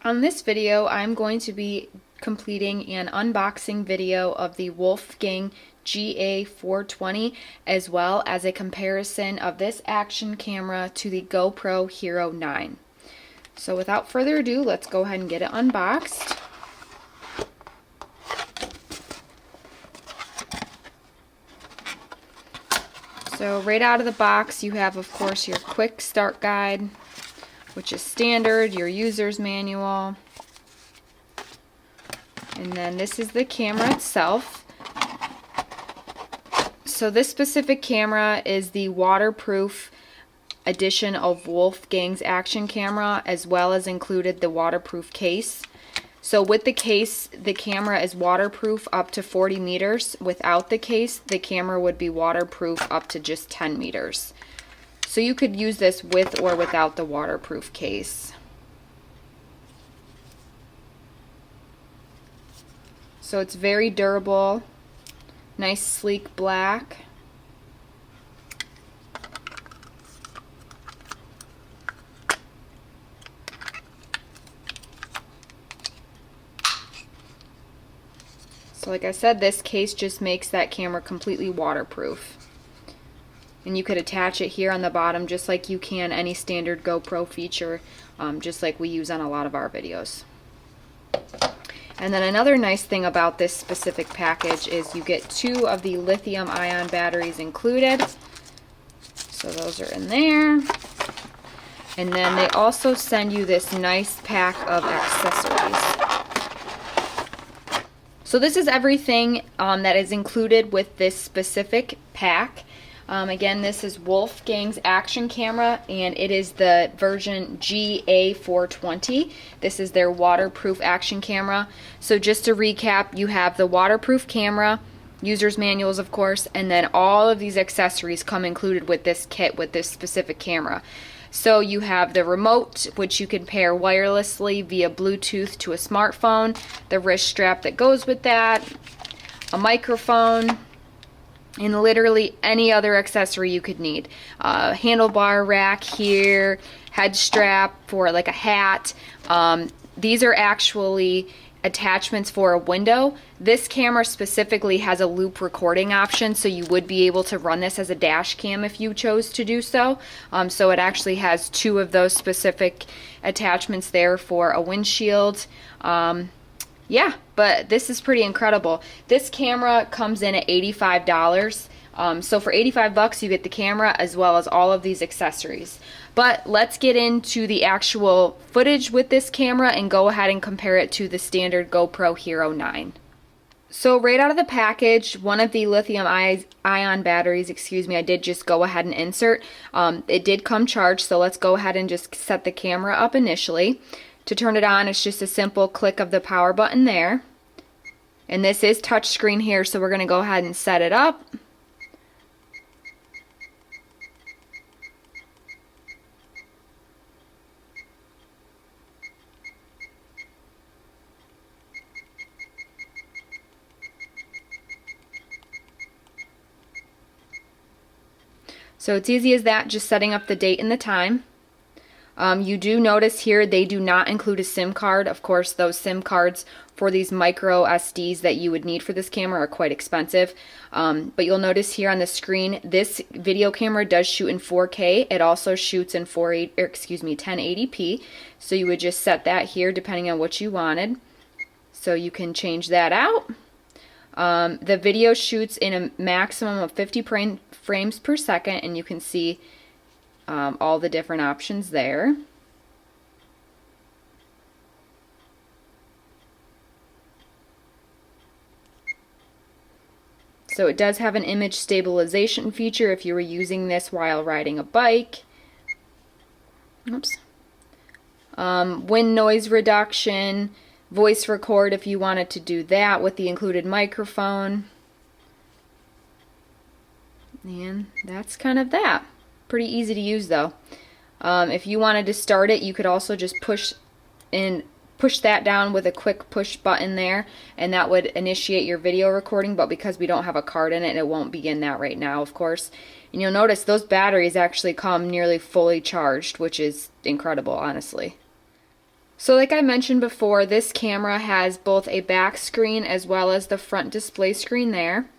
On this video, I'm going to be completing an unboxing video of the Wolfgang GA420 as well as a comparison of this action camera to the GoPro Hero 9. So without further ado, let's go ahead and get it unboxed. So right out of the box you have, of course, your quick start guide, which is standard, your user's manual, and then this is the camera itself. So this specific camera is the waterproof edition of Wolfgang's action camera, as well as included the waterproof case. So with the case, the camera is waterproof up to 40 meters. Without the case, the camera would be waterproof up to just 10 meters. So you could use this with or without the waterproof case. So it's very durable, nice sleek black. So like I said, this case just makes that camera completely waterproof. And you could attach it here on the bottom just like you can any standard GoPro feature, just like we use on a lot of our videos. And then another nice thing about this specific package is you get 2 of the lithium-ion batteries included. So those are in there. And then they also send you this nice pack of accessories. So this is everything that is included with this specific pack. Again, this is Wolfgang's action camera, and it is the version GA420. This is their waterproof action camera. So just to recap, you have the waterproof camera, user's manuals of course, and then all of these accessories come included with this kit, with this specific camera. So you have the remote, which you can pair wirelessly via Bluetooth to a smartphone, the wrist strap that goes with that, a microphone, and literally any other accessory you could need. Handlebar rack here, head strap for like a hat. These are actually attachments for a window. This camera specifically has a loop recording option, so you would be able to run this as a dash cam if you chose to do so. So it actually has 2 of those specific attachments there for a windshield. Yeah, but this is pretty incredible. This camera comes in at $85. So for $85 you get the camera as well as all of these accessories. But let's get into the actual footage with this camera and go ahead and compare it to the standard GoPro Hero 9. So right out of the package, one of the lithium-ion batteries, I did just go ahead and insert. It did come charged, so let's go ahead and just set the camera up initially. To turn it on, it's just a simple click of the power button there. And this is touchscreen here, so we're going to go ahead and set it up. So it's easy as that, just setting up the date and the time. You do notice here they do not include a SIM card. Of course, those SIM cards for these micro SDs that you would need for this camera are quite expensive. But you'll notice here on the screen, this video camera does shoot in 4K. It also shoots in 1080p. So you would just set that here depending on what you wanted. So you can change that out. The video shoots in a maximum of 50 frames per second, and you can see all the different options there. So it does have an image stabilization feature if you were using this while riding a bike. Oops. Wind noise reduction, voice record if you wanted to do that with the included microphone. And that's kind of that. Pretty easy to use though. If you wanted to start it, you could also just push that down with a quick push button there, and that would initiate your video recording, but because we don't have a card in it, it won't begin that right now, of course. And you'll notice those batteries actually come nearly fully charged, which is incredible, honestly. So like I mentioned before, this camera has both a back screen as well as the front display screen there.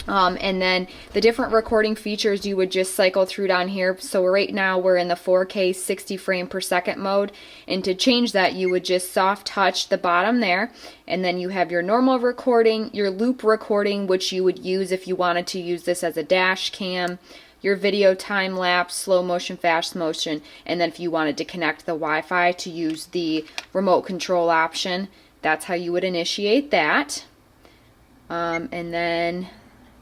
And then the different recording features you would just cycle through down here. So right now we're in the 4K 60 frame per second mode, and to change that you would just soft touch the bottom there, and then you have your normal recording, your loop recording, which you would use if you wanted to use this as a dash cam, your video time lapse, slow motion, fast motion, and then if you wanted to connect the Wi-Fi to use the remote control option, that's how you would initiate that. And then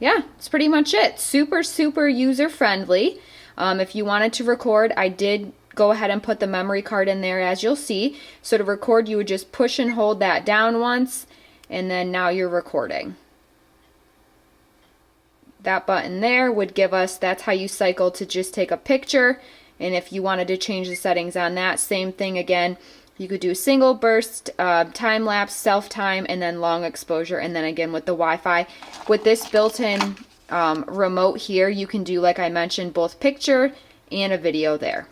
yeah, that's pretty much it. Super, super user friendly. If you wanted to record, I did go ahead and put the memory card in there, as you'll see. So to record, you would just push and hold that down once, and then now you're recording. That button there would give us, that's how you cycle to just take a picture. And if you wanted to change the settings on that, same thing again. You could do single burst, time lapse, self time, and then long exposure, and then again with the Wi-Fi. With this built-in remote here, you can do, like I mentioned, both picture and a video there.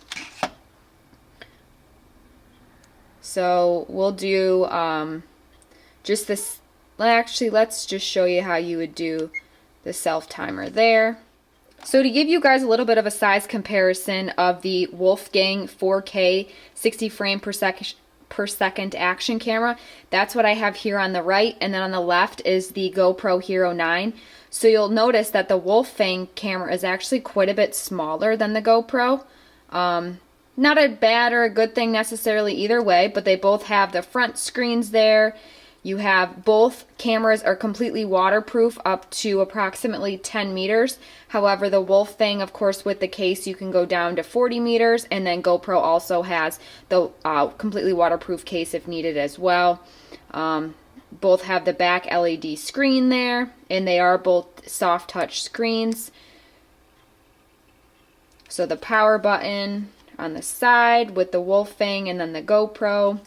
So we'll do just this. Actually, let's just show you how you would do the self timer there. So to give you guys a little bit of a size comparison of the Wolfgang 4K 60 frame per second action camera, that's what I have here on the right, and then on the left is the GoPro Hero 9. So you'll notice that the Wolfang camera is actually quite a bit smaller than the GoPro. Not a bad or a good thing necessarily either way, but they both have the front screens there. You have both cameras are completely waterproof up to approximately 10 meters. However, the Wolfang, of course, with the case, you can go down to 40 meters, and then GoPro also has the completely waterproof case if needed as well. Both have the back LED screen there, and they are both soft touch screens. So the power button on the side with the Wolfang and then the GoPro.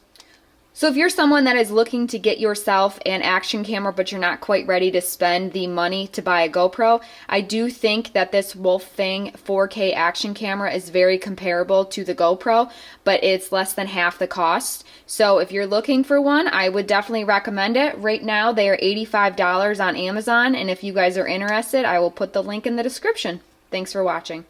So if you're someone that is looking to get yourself an action camera but you're not quite ready to spend the money to buy a GoPro, I do think that this Wolfang 4K action camera is very comparable to the GoPro, but it's less than half the cost. So if you're looking for one, I would definitely recommend it. Right now they are $85 on Amazon, and if you guys are interested, I will put the link in the description. Thanks for watching.